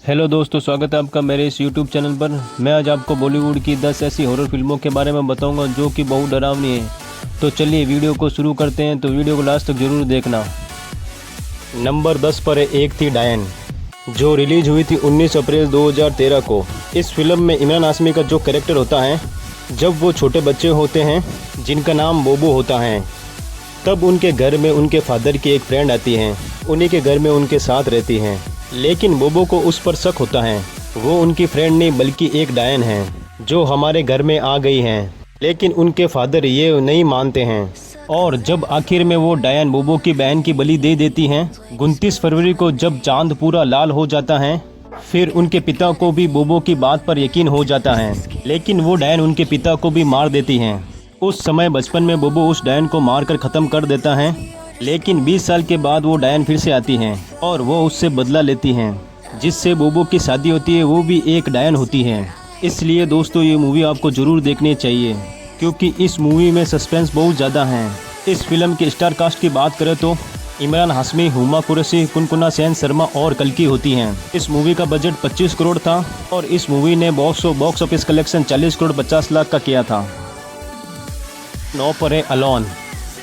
Hello दोस्तों, स्वागत है आपका मेरे इस यूट्यूब चैनल पर। मैं आज आपको बॉलीवुड की 10 ऐसी हॉरर फिल्मों के बारे में बताऊंगा जो कि बहुत डरावनी है। तो चलिए वीडियो को शुरू करते हैं, तो वीडियो को लास्ट तक जरूर देखना। नंबर 10 पर है एक थी डायन, जो रिलीज हुई थी 19 अप्रैल 2013 को। इस फिल्म में इमरान हाशमी का जो कैरेक्टर होता है, जब वो छोटे बच्चे होते हैं जिनका नाम बोबो होता है, तब उनके घर में उनके फादर की एक फ्रेंड आती हैं, उन्हीं के घर में उनके साथ रहती हैं। लेकिन बोबो को उस पर शक होता है, वो उनकी फ्रेंड नहीं बल्कि एक डायन है जो हमारे घर में आ गई हैं। लेकिन उनके फादर ये नहीं मानते हैं, और जब आखिर में वो डायन बोबो की बहन की बलि दे देती हैं 29 फरवरी को, जब चांद पूरा लाल हो जाता है, फिर उनके पिता को भी बोबो की बात पर यकीन हो जाता है। लेकिन वो डायन उनके पिता को भी मार देती हैं। उस समय बचपन में बोबो उस डायन को मारकर ख़त्म कर देता है। लेकिन 20 साल के बाद वो डायन फिर से आती हैं और वो उससे बदला लेती हैं, जिससे बोबो की शादी होती है, वो भी एक डायन होती है। इसलिए दोस्तों ये मूवी आपको ज़रूर देखनी चाहिए, क्योंकि इस मूवी में सस्पेंस बहुत ज़्यादा है। इस फिल्म के स्टार कास्ट की बात करें तो इमरान हाशमी, हुमा कुरैशी, कुनकुना सेन शर्मा और कल्की होती हैं। इस मूवी का बजट 25 करोड़ था और इस मूवी ने box office collection 40 crore 50 lakh का किया था। 9 पर है अलोन।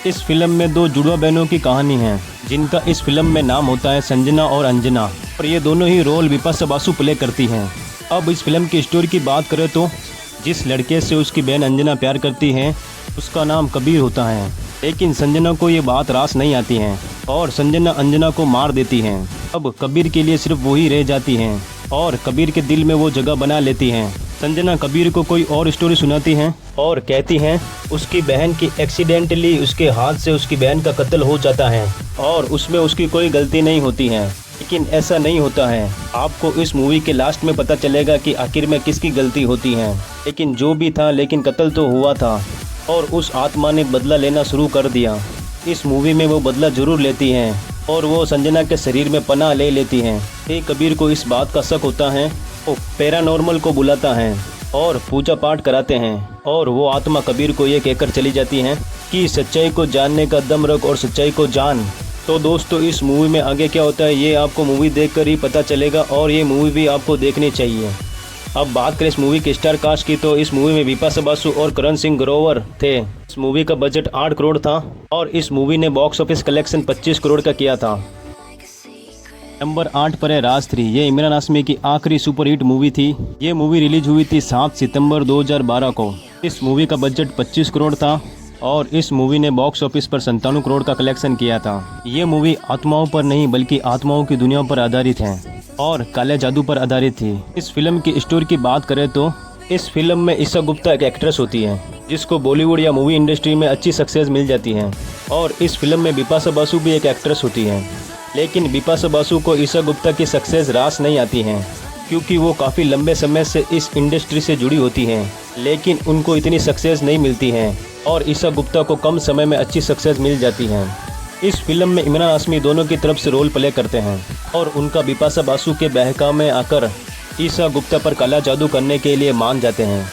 इस फिल्म में दो जुड़वा बहनों की कहानी है, जिनका इस फिल्म में नाम होता है संजना और अंजना, और ये दोनों ही रोल बिपाशा बासु प्ले करती हैं। अब इस फिल्म की स्टोरी की बात करें तो जिस लड़के से उसकी बहन अंजना प्यार करती है, उसका नाम कबीर होता है। लेकिन संजना को ये बात रास नहीं आती है और संजना अंजना को मार देती है। अब कबीर के लिए सिर्फ वही रह जाती हैं और कबीर के दिल में वो जगह बना लेती हैं। संजना कबीर को कोई और स्टोरी सुनाती हैं और कहती हैं उसकी बहन की एक्सीडेंटली उसके हाथ से उसकी बहन का कत्ल हो जाता है और उसमें उसकी कोई गलती नहीं होती है। लेकिन ऐसा नहीं होता है। आपको इस मूवी के लास्ट में पता चलेगा कि आखिर में किसकी गलती होती है। लेकिन जो भी था, लेकिन कत्ल तो हुआ था और उस आत्मा ने बदला लेना शुरू कर दिया। इस मूवी में वो बदला जरूर लेती हैं और वो संजना के शरीर में पनाह ले लेती हैं। फिर कबीर को इस बात का शक होता है, वो पैरानॉर्मल को बुलाता है और पूजा पाठ कराते हैं, और वो आत्मा कबीर को ये कहकर चली जाती है कि सच्चाई को जानने का दम रख और सच्चाई को जान। तो दोस्तों इस मूवी में आगे क्या होता है ये आपको मूवी देखकर ही पता चलेगा, और ये मूवी भी आपको देखनी चाहिए। अब बात करें इस मूवी के स्टार कास्ट की, तो इस मूवी में बिपाशा बासु और करण सिंह ग्रोवर थे। इस मूवी का बजट 8 करोड़ था और इस मूवी ने बॉक्स ऑफिस कलेक्शन 25 करोड़ का किया था। नंबर 8 पर है राज 3। ये इमरान हाशमी की आखिरी सुपरहिट मूवी थी। ये मूवी रिलीज हुई थी 7 सितंबर 2012 को। इस मूवी का बजट 25 करोड़ था और इस मूवी ने बॉक्स ऑफिस पर 97 करोड़ का कलेक्शन किया था। ये मूवी आत्माओं पर नहीं बल्कि आत्माओं की दुनिया पर आधारित है और काले जादू पर आधारित थी। इस फिल्म की स्टोरी की बात करें तो इस फिल्म में ईशा गुप्ता एक एक्ट्रेस होती है, जिसको बॉलीवुड या मूवी इंडस्ट्री में अच्छी सक्सेस मिल जाती है, और इस फिल्म में बिपाशा बासु भी एक एक्ट्रेस होती है। लेकिन बिपाशा बासु को ईशा गुप्ता की सक्सेस रास नहीं आती है, क्योंकि वो काफ़ी लंबे समय से इस इंडस्ट्री से जुड़ी होती हैं, लेकिन उनको इतनी सक्सेस नहीं मिलती है और ईशा गुप्ता को कम समय में अच्छी सक्सेस मिल जाती है। इस फिल्म में इमरान हाशमी दोनों की तरफ से रोल प्ले करते हैं और उनका बिपाशा बासु के बहकावे में आकर ईशा गुप्ता पर काला जादू करने के लिए मान जाते हैं,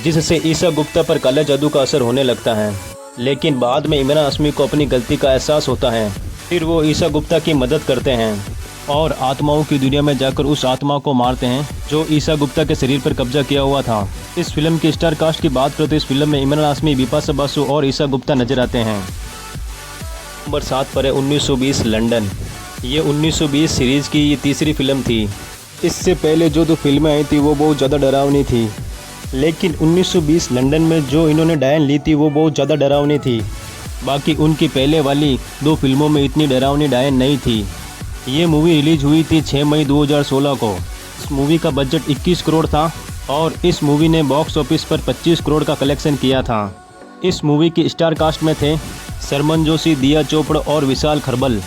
जिससे ईशा गुप्ता पर काला जादू का असर होने लगता है। लेकिन बाद में इमरान हाशमी को अपनी गलती का एहसास होता है। फिर वो ईशा गुप्ता की मदद करते हैं और आत्माओं की दुनिया में जाकर उस आत्मा को मारते हैं जो ईशा गुप्ता के शरीर पर कब्जा किया हुआ था। इस फिल्म की स्टार कास्ट की बात करें तो इस फिल्म में इमरान हाशमी, बिपाशा बासु और ईशा गुप्ता नजर आते हैं। नंबर 7 पर है 1920 लंदन। ये 1920 सीरीज़ की ये तीसरी फिल्म थी। इससे पहले जो 2 फिल्में आई थी वो बहुत ज़्यादा डरावनी थी, लेकिन 1920 लंदन में जो इन्होंने डायन ली थी वो बहुत ज़्यादा डरावनी थी। बाकी उनकी पहले वाली 2 फिल्मों में इतनी डरावनी डायन नहीं थी। ये मूवी रिलीज हुई थी 6 मई 2016 को। इस मूवी का बजट 21 करोड़ था और इस मूवी ने बॉक्स ऑफिस पर 25 करोड़ का कलेक्शन किया था। इस मूवी की स्टार कास्ट में थे सरमन जोशी, दिया चोपड़ा और विशाल खरबल।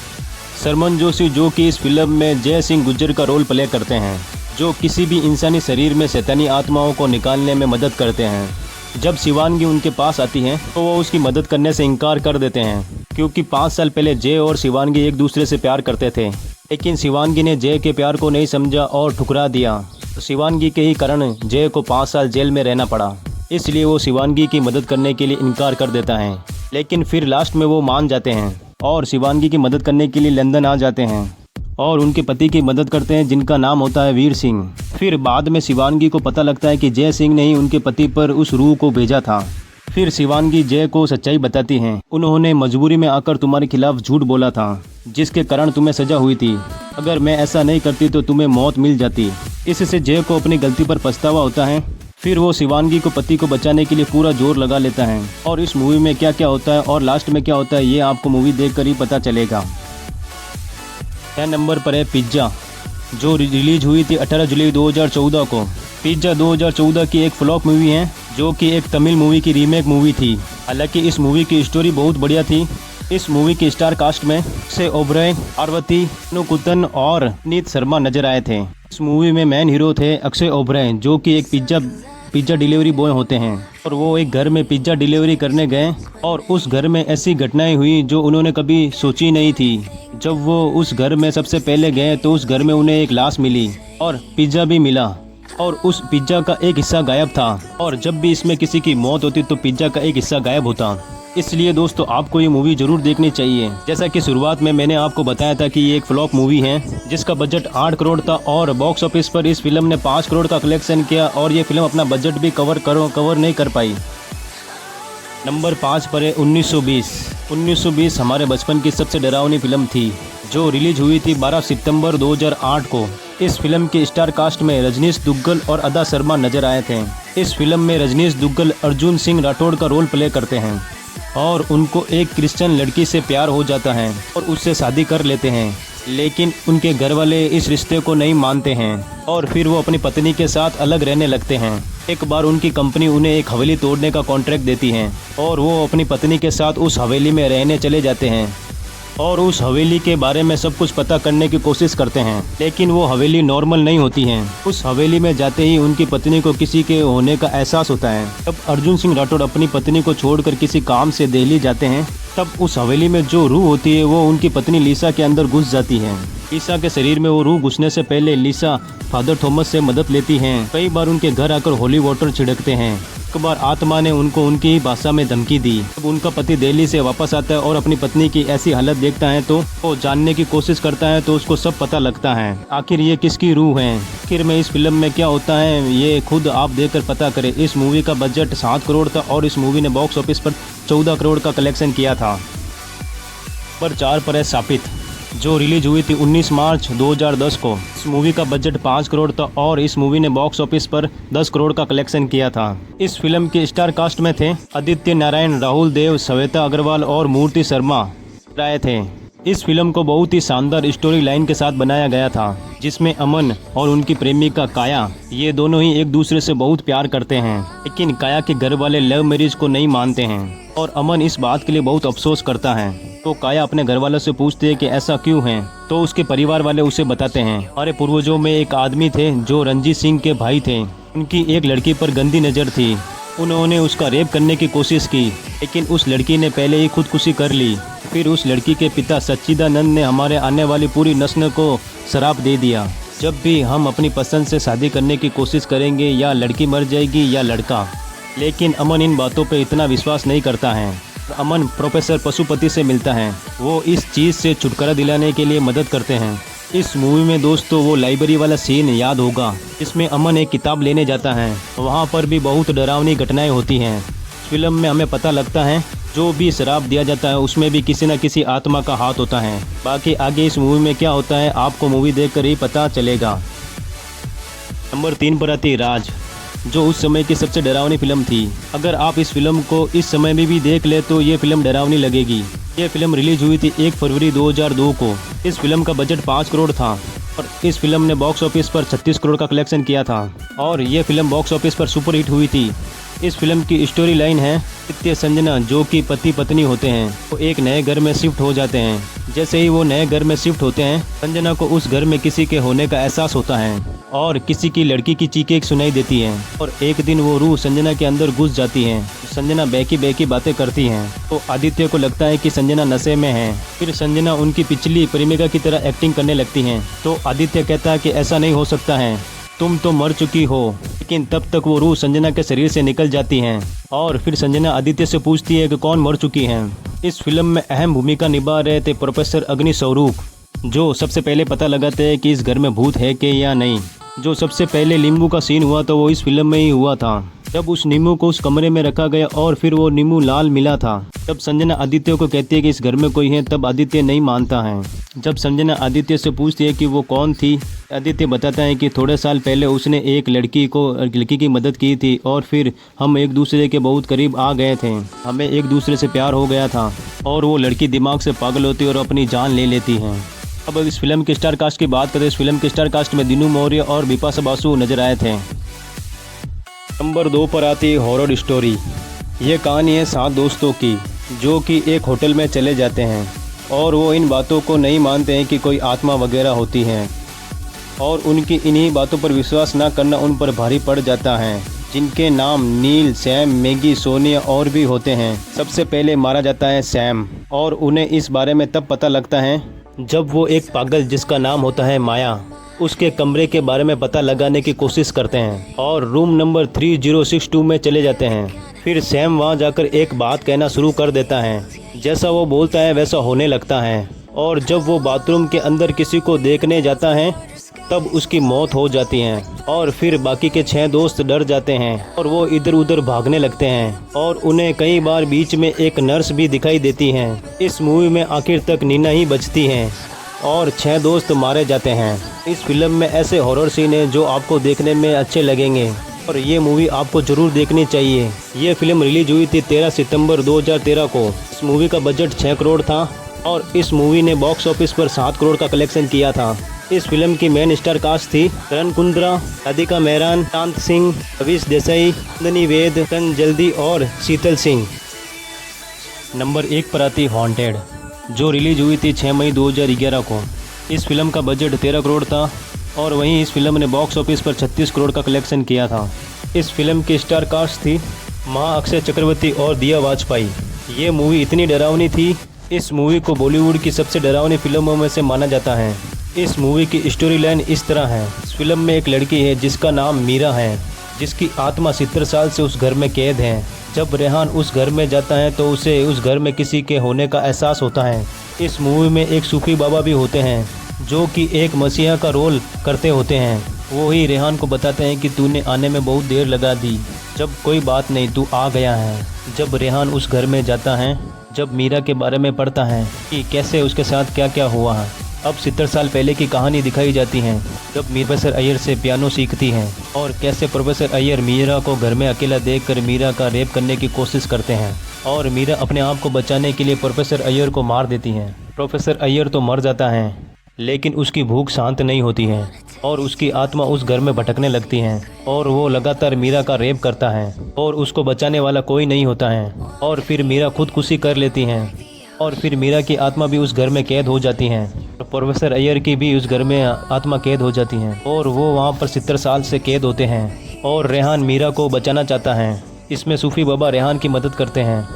सरमन जोशी जो कि इस फिल्म में जय सिंह गुज्जर का रोल प्ले करते हैं, जो किसी भी इंसानी शरीर में शैतानी आत्माओं को निकालने में मदद करते हैं। जब शिवांगी उनके पास आती हैं तो वो उसकी मदद करने से इनकार कर देते हैं, क्योंकि 5 साल पहले जय और शिवांगी एक दूसरे से प्यार करते थे। लेकिन शिवांगी ने जय के प्यार को नहीं समझा और ठुकरा दिया। शिवांगी के ही कारण जय को 5 साल जेल में रहना पड़ा। इसलिए वो शिवांगी की मदद करने के लिए इनकार कर देता है। लेकिन फिर लास्ट में वो मान जाते हैं और शिवांगी की मदद करने के लिए लंदन आ जाते हैं और उनके पति की मदद करते हैं जिनका नाम होता है वीर सिंह। फिर बाद में शिवांगी को पता लगता है कि जय सिंह ने ही उनके पति पर उस रूह को भेजा था। फिर शिवांगी जय को सच्चाई बताती हैं, उन्होंने मजबूरी में आकर तुम्हारे खिलाफ झूठ बोला था जिसके कारण तुम्हें सजा हुई थी। अगर मैं ऐसा नहीं करती तो तुम्हें मौत मिल जाती। इससे जय को अपनी गलती पर पछतावा होता है। फिर वो शिवांगी को पति को बचाने के लिए पूरा जोर लगा लेता है। और इस मूवी में क्या क्या होता है और लास्ट में क्या होता है ये आपको मूवी देखकर ही पता चलेगा। 10 नंबर पर है पिज्जा, जो रिलीज हुई थी 18 जुलाई 2014 को। पिज्जा 2014 की एक फ्लॉप मूवी है जो कि एक तमिल मूवी की रीमेक मूवी थी। हालांकि इस मूवी की स्टोरी बहुत बढ़िया थी। इस मूवी की स्टार कास्ट में अक्षय ओबराय, पार्वती नुकुतन और नीत शर्मा नजर आए थे। इस मूवी में मेन हीरो थे अक्षय ओबराय, जो कि एक पिज्जा डिलीवरी बॉय होते हैं और वो एक घर में पिज्जा डिलीवरी करने गए और उस घर में ऐसी घटनाएं हुई जो उन्होंने कभी सोची नहीं थी। जब वो उस घर में सबसे पहले गए तो उस घर में उन्हें एक लाश मिली और पिज्जा भी मिला और उस पिज्जा का एक हिस्सा गायब था। और जब भी इसमें किसी की मौत होती तो पिज्जा का एक हिस्सा गायब होता। इसलिए दोस्तों आपको ये मूवी जरूर देखनी चाहिए। जैसा कि शुरुआत में मैंने आपको बताया था कि ये एक फ्लॉप मूवी है जिसका बजट 8 करोड़ था और बॉक्स ऑफिस पर इस फिल्म ने 5 करोड़ का कलेक्शन किया और ये फिल्म अपना बजट भी कवर नहीं कर पाई। नंबर 5 पर है 1920। 1920 हमारे बचपन की सबसे डरावनी फिल्म थी जो रिलीज हुई थी 12 सितंबर 2008 को। इस फिल्म के स्टार कास्ट में रजनीश दुग्गल और अदा शर्मा नजर आए थे। इस फिल्म में रजनीश दुग्गल अर्जुन सिंह राठौड़ का रोल प्ले करते हैं और उनको एक क्रिश्चियन लड़की से प्यार हो जाता है और उससे शादी कर लेते हैं, लेकिन उनके घर वाले इस रिश्ते को नहीं मानते हैं और फिर वो अपनी पत्नी के साथ अलग रहने लगते हैं। एक बार उनकी कंपनी उन्हें एक हवेली तोड़ने का कॉन्ट्रैक्ट देती है और वो अपनी पत्नी के साथ उस हवेली में रहने चले जाते हैं और उस हवेली के बारे में सब कुछ पता करने की कोशिश करते हैं, लेकिन वो हवेली नॉर्मल नहीं होती है। उस हवेली में जाते ही उनकी पत्नी को किसी के होने का एहसास होता है। तब अर्जुन सिंह राठौड़ अपनी पत्नी को छोड़कर किसी काम से दिल्ली जाते हैं। तब उस हवेली में जो रूह होती है वो उनकी पत्नी लिसा के अंदर घुस जाती है। लिसा के शरीर में वो रूह घुसने से पहले लिसा फादर थॉमस से मदद लेती हैं। कई बार उनके घर आकर होली वाटर छिड़कते हैं। एक बार आत्मा ने उनको उनकी ही भाषा में धमकी दी। जब उनका पति दिल्ली से वापस आता है और अपनी पत्नी की ऐसी हालत देखता है तो वो जानने की कोशिश करता है तो उसको सब पता लगता है आखिर ये किसकी रूह है। आखिर में इस फिल्म में क्या होता है ये खुद आप देखकर पता करें। इस मूवी का बजट 7 करोड़ था और इस मूवी ने बॉक्स ऑफिस पर 14 करोड़ का कलेक्शन किया था। नंबर 4 पर है शापित, जो रिलीज हुई थी 19 मार्च 2010 को। इस मूवी का बजट 5 करोड़ था और इस मूवी ने बॉक्स ऑफिस पर 10 करोड़ का कलेक्शन किया था। इस फिल्म के स्टार कास्ट में थे आदित्य नारायण, राहुल देव, श्वेता अग्रवाल और मूर्ति शर्मा आए थे। इस फिल्म को बहुत ही शानदार स्टोरी लाइन के साथ बनाया गया था जिसमें अमन और उनकी प्रेमिका काया ये दोनों ही एक दूसरे से बहुत प्यार करते हैं, लेकिन काया के घर वाले लव मैरिज को नहीं मानते हैं और अमन इस बात के लिए बहुत अफसोस करता है। तो काया अपने घर वालों से पूछती है कि ऐसा क्यों है, तो उसके परिवार वाले उसे बताते हैं हमारे पूर्वजों में एक आदमी थे जो रणजीत सिंह के भाई थे। उनकी एक लड़की पर गंदी नज़र थी। उन्होंने उसका रेप करने की कोशिश की, लेकिन उस लड़की ने पहले ही खुदकुशी कर ली। फिर उस लड़की के पिता सच्चिदानंद ने हमारे आने वाली पूरी नस्ल को श्राप दे दिया, जब भी हम अपनी पसंद से शादी करने की कोशिश करेंगे या लड़की मर जाएगी या लड़का। लेकिन अमन इन बातों पे इतना विश्वास नहीं करता है। अमन प्रोफेसर पशुपति से मिलता है, वो इस चीज़ से छुटकारा दिलाने के लिए मदद करते हैं। इस मूवी में दोस्तों वो लाइब्रेरी वाला सीन याद होगा जिसमें अमन एक किताब लेने जाता है। वहाँ पर भी बहुत डरावनी घटनाएं होती हैं। फिल्म में हमें पता लगता है जो भी श्राप दिया जाता है उसमें भी किसी न किसी आत्मा का हाथ होता है। बाकी आगे इस मूवी में क्या होता है आपको मूवी देखकर ही पता चलेगा। नंबर 3 पर आती राज, जो उस समय की सबसे डरावनी फिल्म थी। अगर आप इस फिल्म को इस समय में भी देख ले तो ये फिल्म डरावनी लगेगी। ये फिल्म रिलीज हुई थी 1 फरवरी 2002 को। इस फिल्म का बजट 5 करोड़ था और इस फिल्म ने बॉक्स ऑफिस पर 36 करोड़ का कलेक्शन किया था और ये फिल्म बॉक्स ऑफिस पर सुपर हिट हुई थी। इस फिल्म की स्टोरी लाइन है नित्य संजना जो कि पति पत्नी होते हैं, वो एक नए घर में शिफ्ट हो जाते हैं। जैसे ही वो नए घर में शिफ्ट होते हैं संजना को उस घर में किसी के होने का एहसास होता है और किसी की लड़की की चीखें सुनाई देती हैं और एक दिन वो रूह संजना के अंदर घुस जाती है। संजना बहकी बातें करती हैं तो आदित्य को लगता है कि संजना नशे में है। फिर संजना उनकी पिछली प्रेमिका की तरह एक्टिंग करने लगती हैं तो आदित्य कहता है कि ऐसा नहीं हो सकता है, तुम तो मर चुकी हो। लेकिन तब तक वो रूह संजना के शरीर से निकल जाती हैं और फिर संजना आदित्य से पूछती है कि कौन मर चुकी हैं। इस फिल्म में अहम भूमिका निभा रहे थे प्रोफेसर अग्नि स्वरूप, जो सबसे पहले पता लगाते हैं कि इस घर में भूत है कि या नहीं। जो सबसे पहले नींबू का सीन हुआ तो वो इस फिल्म में ही हुआ था, जब उस नींबू को उस कमरे में रखा गया और फिर वो नींबू लाल मिला था। जब संजना आदित्य को कहती है कि इस घर में कोई है, तब आदित्य नहीं मानता है। जब संजना आदित्य से पूछती है कि वो कौन थी, आदित्य बताता है कि थोड़े साल पहले उसने एक लड़की की मदद की थी और फिर हम एक दूसरे के बहुत करीब आ गए थे। हमें एक दूसरे से प्यार हो गया था और वो लड़की दिमाग से पागल होती और अपनी जान ले लेती है। अब इस फिल्म के स्टार कास्ट की बात करें, इस फिल्म के स्टार कास्ट में दीनू मौर्य और बिपाशा बासु नजर आए थे। नंबर 2 पर आती है हॉरर स्टोरी। ये कहानी है 7 दोस्तों की जो कि एक होटल में चले जाते हैं और वो इन बातों को नहीं मानते हैं कि कोई आत्मा वगैरह होती है और उनकी इन्हीं बातों पर विश्वास ना करना उन पर भारी पड़ जाता है, जिनके नाम नील, सैम, मैगी, सोनिया और भी होते हैं। सबसे पहले मारा जाता है सैम और उन्हें इस बारे में तब पता लगता है जब वो एक पागल जिसका नाम होता है माया उसके कमरे के बारे में पता लगाने की कोशिश करते हैं और रूम नंबर 3062 में चले जाते हैं। फिर सैम वहां जाकर एक बात कहना शुरू कर देता है, जैसा वो बोलता है वैसा होने लगता है और जब वो बाथरूम के अंदर किसी को देखने जाता है तब उसकी मौत हो जाती है और फिर बाकी के 6 दोस्त डर जाते हैं और वो इधर उधर भागने लगते हैं और उन्हें कई बार बीच में एक नर्स भी दिखाई देती है। इस मूवी में आखिर तक नीना ही बचती है और 6 दोस्त मारे जाते हैं। इस फिल्म में ऐसे हॉरर सीन हैं जो आपको देखने में अच्छे लगेंगे और ये मूवी आपको ज़रूर देखनी चाहिए। ये फिल्म रिलीज हुई थी 13 सितंबर 2013 को। इस मूवी का बजट 6 करोड़ था और इस मूवी ने बॉक्स ऑफिस पर 7 करोड़ का कलेक्शन किया था। इस फिल्म की मेन स्टार कास्ट थी करण कुंद्रा, राधिका मेहरान, शांत सिंह, रवीश देसाई, नंदिनी वेद, करण जल्दी और शीतल सिंह। नंबर 1 पर आती हॉन्टेड, जो रिलीज हुई थी 6 मई 2011 को। इस फिल्म का बजट 13 करोड़ था और वहीं इस फिल्म ने बॉक्स ऑफिस पर 36 करोड़ का कलेक्शन किया था। इस फिल्म की स्टार कास्ट थी माँ अक्षय चक्रवर्ती और दिया वाजपेयी। ये मूवी इतनी डरावनी थी, इस मूवी को बॉलीवुड की सबसे डरावनी फिल्मों में से माना जाता है। इस मूवी की स्टोरी लाइन इस तरह है। इस फिल्म में एक लड़की है जिसका नाम मीरा है, जिसकी आत्मा 70 साल से उस घर में कैद है। जब रेहान उस घर में जाता है तो उसे उस घर में किसी के होने का एहसास होता है। इस मूवी में एक सूफी बाबा भी होते हैं जो कि एक मसीहा का रोल करते होते हैं। वो ही रेहान को बताते हैं कि तूने आने में बहुत देर लगा दी, जब कोई बात नहीं, तू आ गया है। जब रेहान उस घर में जाता है, जब मीरा के बारे में पढ़ता है कि कैसे उसके साथ क्या क्या हुआ है, अब 70 साल पहले की कहानी दिखाई जाती है जब प्रोफेसर अय्यर से पियानो सीखती हैं और कैसे प्रोफेसर अय्यर मीरा को घर में अकेला देखकर मीरा का रेप करने की कोशिश करते हैं और मीरा अपने आप को बचाने के लिए प्रोफेसर अय्यर को मार देती हैं। प्रोफेसर अय्यर तो मर जाता है लेकिन उसकी भूख शांत नहीं होती है और उसकी आत्मा उस घर में भटकने लगती है और वो लगातार मीरा का रेप करता है और उसको बचाने वाला कोई नहीं होता है और फिर मीरा खुदकुशी कर लेती हैं और फिर मीरा की आत्मा भी उस घर में कैद हो जाती है। प्रोफेसर अय्यर की भी उस घर में आत्मा कैद हो जाती है और वो वहाँ पर 70 साल से कैद होते हैं और रेहान मीरा को बचाना चाहता है। इसमें सूफी बाबा रेहान की मदद करते हैं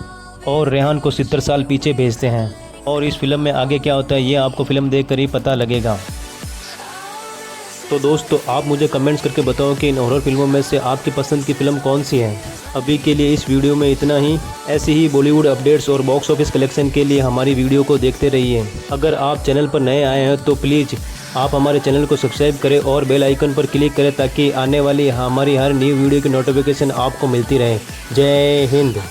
और रेहान को 70 साल पीछे भेजते हैं और इस फिल्म में आगे क्या होता है ये आपको फिल्म देख कर ही पता लगेगा। तो दोस्तों आप मुझे कमेंट्स करके बताओ कि इन हॉरर फिल्मों में से आपकी पसंद की फ़िल्म कौन सी है। अभी के लिए इस वीडियो में इतना ही। ऐसी ही बॉलीवुड अपडेट्स और बॉक्स ऑफिस कलेक्शन के लिए हमारी वीडियो को देखते रहिए। अगर आप चैनल पर नए आए हैं तो प्लीज़ आप हमारे चैनल को सब्सक्राइब करें और बेल आइकन पर क्लिक करें ताकि आने वाली हमारी हर न्यू वीडियो की नोटिफिकेशन आपको मिलती रहे। जय हिंद।